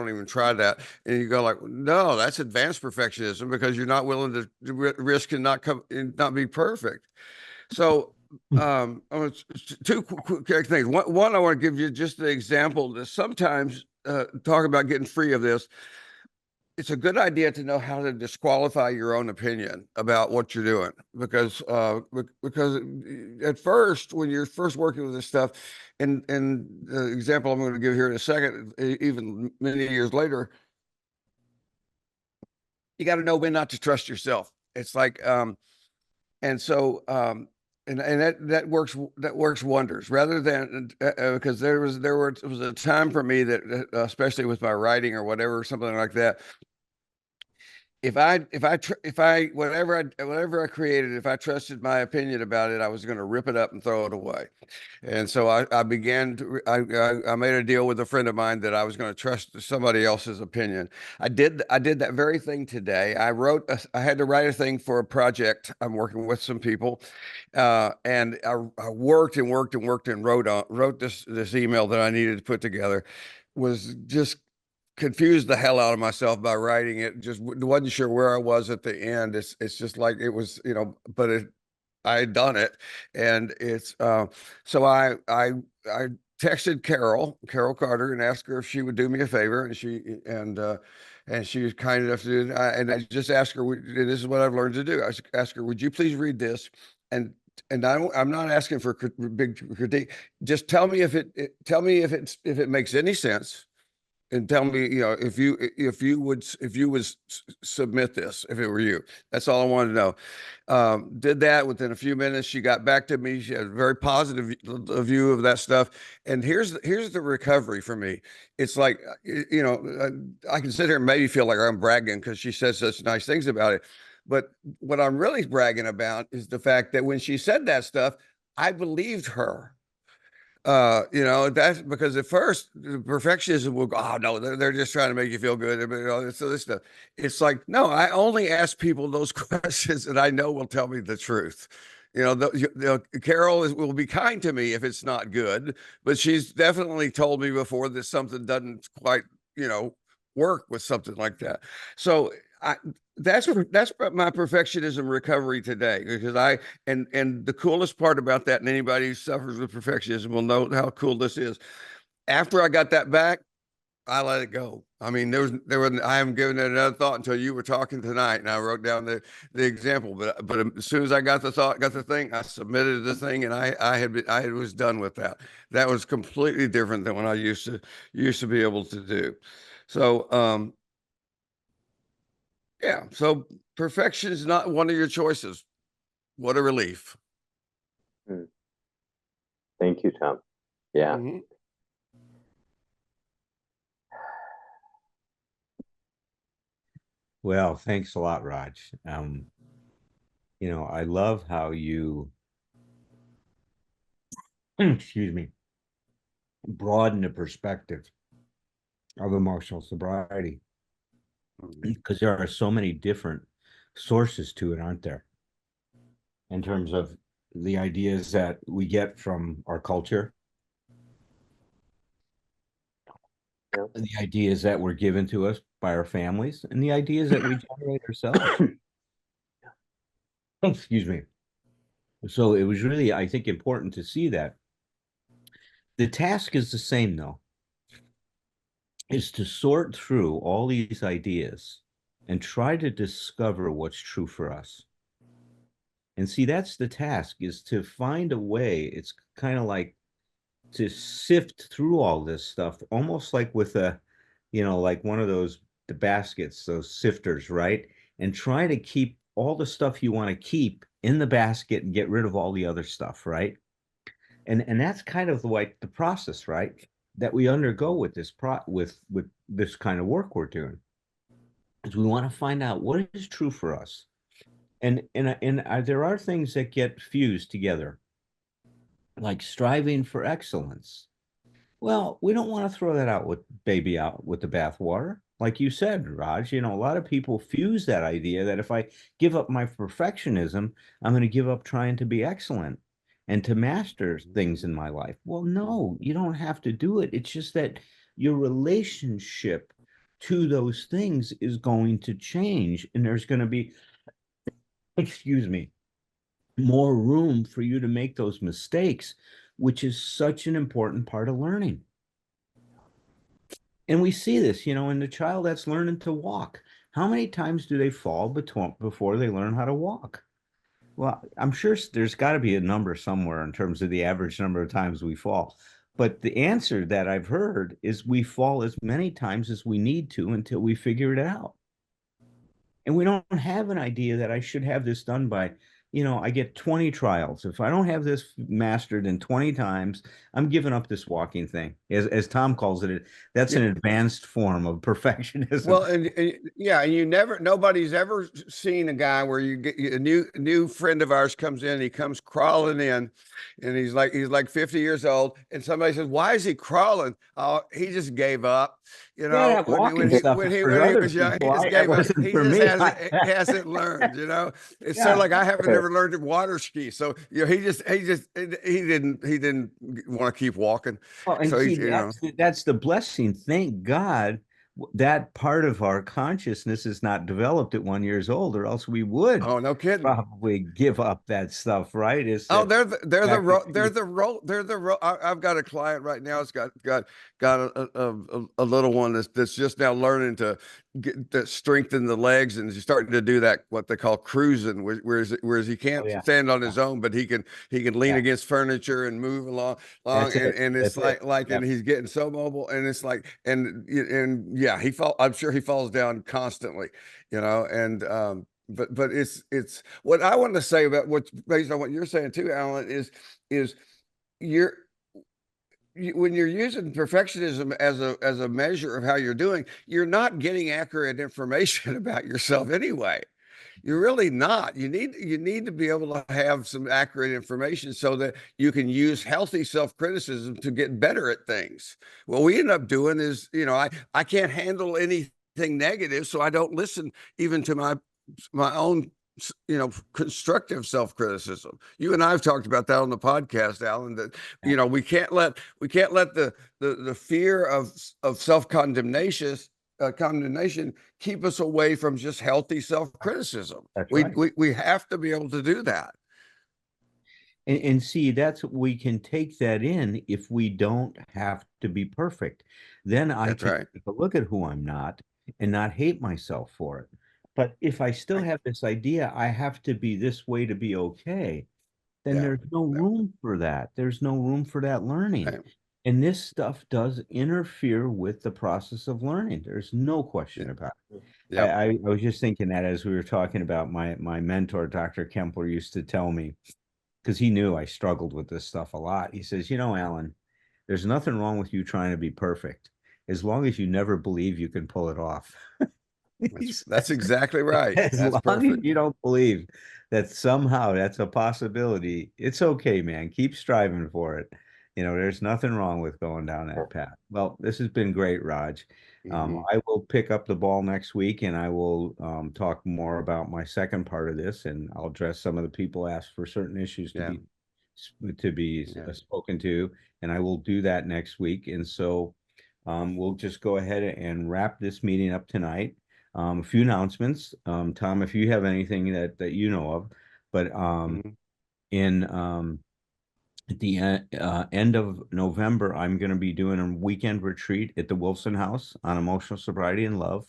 even try that." And you go like, "No, that's advanced perfectionism, because you're not willing to risk and not be perfect." So, two quick things. One, I want to give you just an example to sometimes talk about getting free of this. It's a good idea to know how to disqualify your own opinion about what you're doing, because at first, when you're first working with this stuff, and the example I'm going to give here in a second, even many years later, you got to know when not to trust yourself. It's like, and that works wonders, rather than because there was a time for me that, especially with my writing or whatever, something like that, if whatever I created, if I trusted my opinion about it, I was going to rip it up and throw it away. And so I began to I made a deal with a friend of mine that I was going to trust somebody else's opinion. I did that very thing today. I had to write a thing for a project I'm working with some people, and I worked and worked and worked and wrote this email that I needed to put together. Was just confused the hell out of myself by writing it. Just wasn't sure where I was at the end. It's just like it was, but I had done it, and it's so I texted Carol Carter and asked her if she would do me a favor, and she was kind enough to do it. And I just asked her, this is what I've learned to do. I asked her, would you please read this? And I'm not asking for big critique. Just tell me if it makes any sense, and tell me, if you would submit this if it were you. That's all I wanted to know. Did that. Within a few minutes, she got back to me. She had a very positive view of that stuff. And here's the recovery for me. It's like, I can sit here and maybe feel like I'm bragging because she says such nice things about it. But what I'm really bragging about is the fact that when she said that stuff, I believed her. That's because at first the perfectionism will go, oh no, they're just trying to make you feel good. So this stuff. It's like, no, I only ask people those questions that I know will tell me the truth. Carol will be kind to me if it's not good, but she's definitely told me before that something doesn't quite, work with something like that. So that's my perfectionism recovery today, because and the coolest part about that, and anybody who suffers with perfectionism will know how cool this is. After I got that back, I let it go. I mean, I haven't given it another thought until you were talking tonight, and I wrote down the example. But as soon as I got the thing, I submitted the thing, and I was done with that. That was completely different than what I used to be able to do. So yeah, so perfection is not one of your choices. What a relief. Thank you, Tom. Yeah. Mm-hmm. Well, thanks a lot, Raj. I love how you, excuse me, broaden the perspective of emotional sobriety, because there are so many different sources to it, aren't there? In terms of the ideas that we get from our culture, the ideas that were given to us by our families, and the ideas that we generate ourselves. Excuse me. So it was really, I think, important to see that. The task is the same, though, is to sort through all these ideas and try to discover what's true for us. And see, that's the task, is to find a way. It's kind of like to sift through all this stuff, almost like with like one of the baskets, those sifters, right? And try to keep all the stuff you want to keep in the basket and get rid of all the other stuff, right? And that's kind of like the process, right? That we undergo with with this kind of work we're doing. Is we want to find out what is true for us. And there are things that get fused together, like striving for excellence. Well, we don't want to throw that out with the bathwater. Like you said, Raj, a lot of people fuse that idea that if I give up my perfectionism, I'm going to give up trying to be excellent and to master things in my life. Well, no, you don't have to do it. It's just that your relationship to those things is going to change, and there's going to be, excuse me, more room for you to make those mistakes, which is such an important part of learning. And we see this, in the child that's learning to walk. How many times do they fall before they learn how to walk? Well, I'm sure there's got to be a number somewhere in terms of the average number of times we fall. But the answer that I've heard is we fall as many times as we need to until we figure it out. And we don't have an idea that I should have this done by I get 20 trials. If I don't have this mastered in 20 times, I'm giving up this walking thing. As Tom calls it, that's Yeah. an advanced form of perfectionism. Well, and yeah, and nobody's ever seen a guy where you get a new friend of ours comes in, he comes crawling in, and he's like 50 years old, and somebody says, "Why is he crawling?" Oh, he just gave up. Yeah, that walking stuff is for When he other was young, he people. just It gave up. wasn't He for just me. hasn't learned. It's sort Yeah. of like I haven't never learned to water ski. So he didn't want to keep walking. Oh, and So see, he's that's the blessing. Thank God that part of our consciousness is not developed at 1 year old, or else we would oh, no kidding. probably give up that stuff, right? Is Oh, that they're the ro I've got a client right now. It's got a little one that's just now learning to strengthen the legs, and he's starting to do that what they call cruising, whereas he oh can't yeah, stand on yeah, his own, but he can lean yeah. against furniture and move along, That's it. and it's That's it. and Yep. he's getting so mobile, and it's like and yeah, I'm sure he falls down constantly, and but it's what I want to say about what's based on what you're saying too, Alan, is you're when you're using perfectionism as a measure of how you're doing, you're not getting accurate information about yourself anyway. You're really not. You need to be able to have some accurate information so that you can use healthy self-criticism to get better at things. What we end up doing is, I can't handle anything negative, so I don't listen even to my own constructive self-criticism. You and I've talked about that on the podcast, Alan, that we can't let the fear of self-condemnation condemnation keep us away from just healthy self-criticism. That's we, right. we have to be able to do that. And see, we can take that in if we don't have to be perfect. Then I That's can right. take a look at who I'm not and not hate myself for it. But if I still Right. have this idea, I have to be this way to be okay, then Yeah. there's no Yeah. room for that. There's no room for that learning. Right. And this stuff does interfere with the process of learning. There's no question Yeah. about it. Yeah. I was just thinking that as we were talking about my mentor, Dr. Kempler, used to tell me, because he knew I struggled with this stuff a lot. He says, Alan, there's nothing wrong with you trying to be perfect, as long as you never believe you can pull it off. That's exactly right. As That's long as perfect. you don't believe that somehow that's a possibility, it's okay, man. Keep striving for it. There's nothing wrong with going down that path. Well, this has been great, Raj. Mhm. I will pick up the ball next week, and I will talk more about my second part of this, and I'll address some of the people asked for certain issues Yeah. to be Yeah. spoken to, and I will do that next week. And so we'll just go ahead and wrap this meeting up tonight. A few announcements. Tom, if you have anything that you know of, but Mhm. in at the end of November, I'm going to be doing a weekend retreat at the Wilson House on emotional sobriety and love.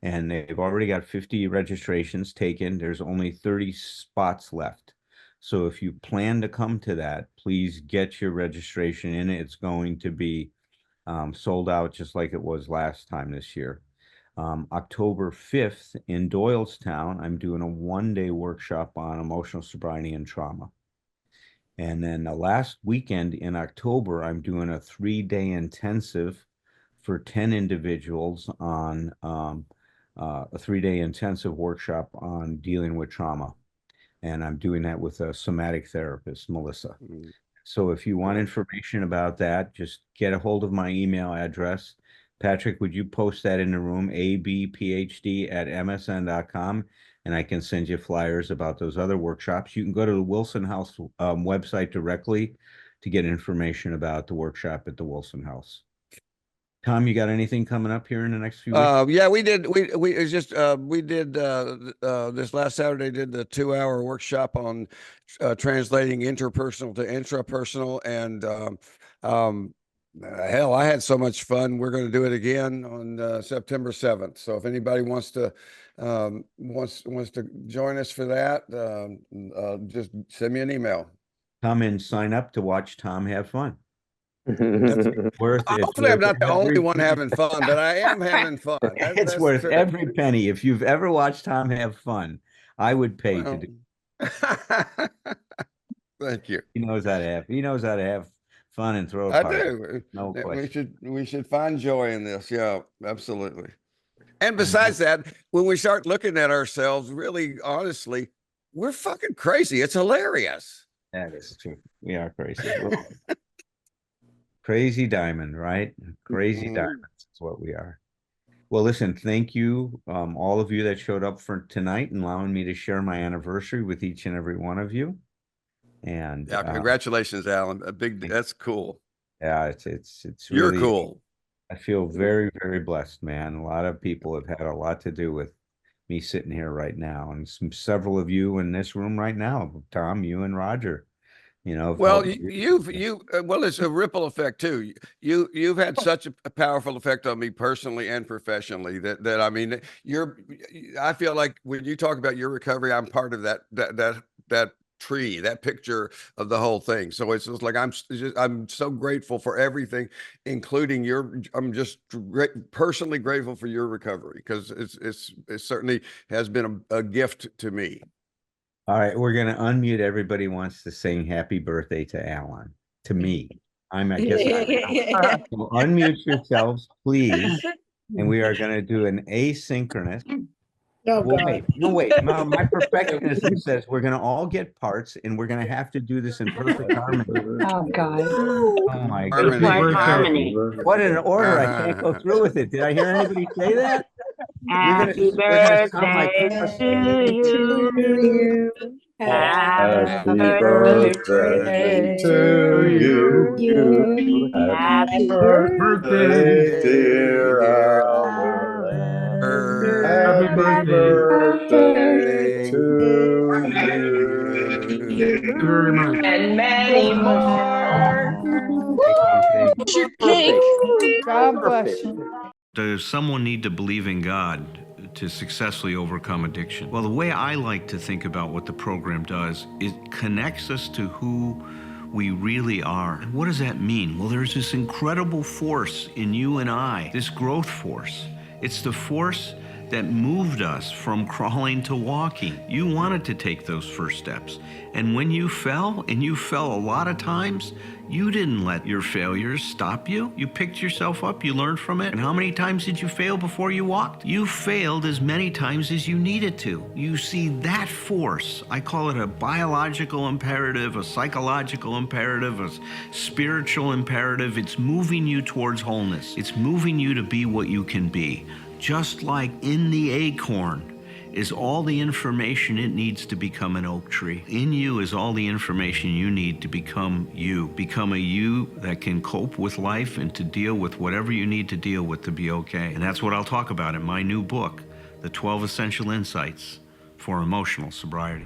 And they've already got 50 registrations taken. There's only 30 spots left. So if you plan to come to that, please get your registration in. It's going to be sold out just like it was last time this year. October 5th in Doylestown, I'm doing a 1-day workshop on emotional sobriety and trauma. And then the last weekend in October, I'm doing a 3-day intensive for 10 individuals on a 3-day intensive workshop on dealing with trauma. And I'm doing that with a somatic therapist, Melissa. Mhm. So if you want Cool. information about that, just get a hold of my email address. Patrick, would you post that in the room, abphd@msn.com, and I can send you flyers about those other workshops. You can go to the Wilson House website directly to get information about the workshop at the Wilson House. Tom, you got anything coming up here in the next few weeks? Yeah, we did. We it's just we did this last Saturday did the 2-hour workshop on translating interpersonal to intrapersonal, and hell, I had so much fun. We're going to do it again on September 7th. So if anybody wants to join us for that, just send me an email. Come and sign up to watch Tom have fun. That's It's hopefully I'm worth not the only every one having fun, but I am having fun. it's That's worth true. every penny. If you've ever watched Tom have fun, I would pay to Well, do. Thank you. He knows how to have fun and throw a I party. do. No question. We should find joy in this. Yeah, absolutely. And besides that, when we start looking at ourselves, really honestly, we're fucking crazy. It's hilarious. That is true. We are crazy. Crazy diamond, right? Crazy Mhm. diamonds is what we are. Well, listen, thank you, all of you that showed up for tonight and allowing me to share my anniversary with each and every one of you. And Yeah, congratulations, Alan. That's cool. yeah, it's You're really cool. I feel very, very blessed, man. A lot of people have had a lot to do with me sitting here right now, and several of you in this room right now, Tom, you and Roger, have Well, helped. well, it's a ripple effect too. You've had such a powerful effect on me personally and professionally that I mean, I feel like when you talk about your recovery, I'm part of that tree, that picture of the whole thing. So it's just like I'm so grateful for everything, including I'm just personally grateful for your recovery because it certainly has been a gift to me. All right, we're gonna unmute. Everybody wants to sing happy birthday to Alan, to me. I guess so unmute yourselves, please. And we are gonna do an asynchronous. Oh, Well, God. wait. No, my perfectionism says we're gonna all get parts and we're gonna have to do this in perfect harmony. Oh, God. Oh my Harmony. goodness. Harmony. What an order. I can't go through with it. Did I hear anybody say that? Happy We're gonna sound like birthday to you. Happy birthday birthday to you. Happy birthday, dear Alan. Happy birthday to very much. And many more. Thank you. Perfect. God bless Perfect. you. Does someone need to believe in God to successfully overcome addiction? Well, the way I like to think about what the program does, it connects us to who we really are. And what does that mean? Well, there's this incredible force in you and I, this growth force. It's the force that moved us from crawling to walking. You wanted to take those first steps. And when you fell, and you fell a lot of times, you didn't let your failures stop you. You picked yourself up, you learned from it. And how many times did you fail before you walked? You failed as many times as you needed to. You see that force, I call it a biological imperative, a psychological imperative, a spiritual imperative. It's moving you towards wholeness. It's moving you to be what you can be. Just like in the acorn is all the information it needs to become an oak tree. In you is all the information you need to become you. Become a you that can cope with life and to deal with whatever you need to deal with to be okay. And that's what I'll talk about in my new book, The 12 Essential Insights for Emotional Sobriety.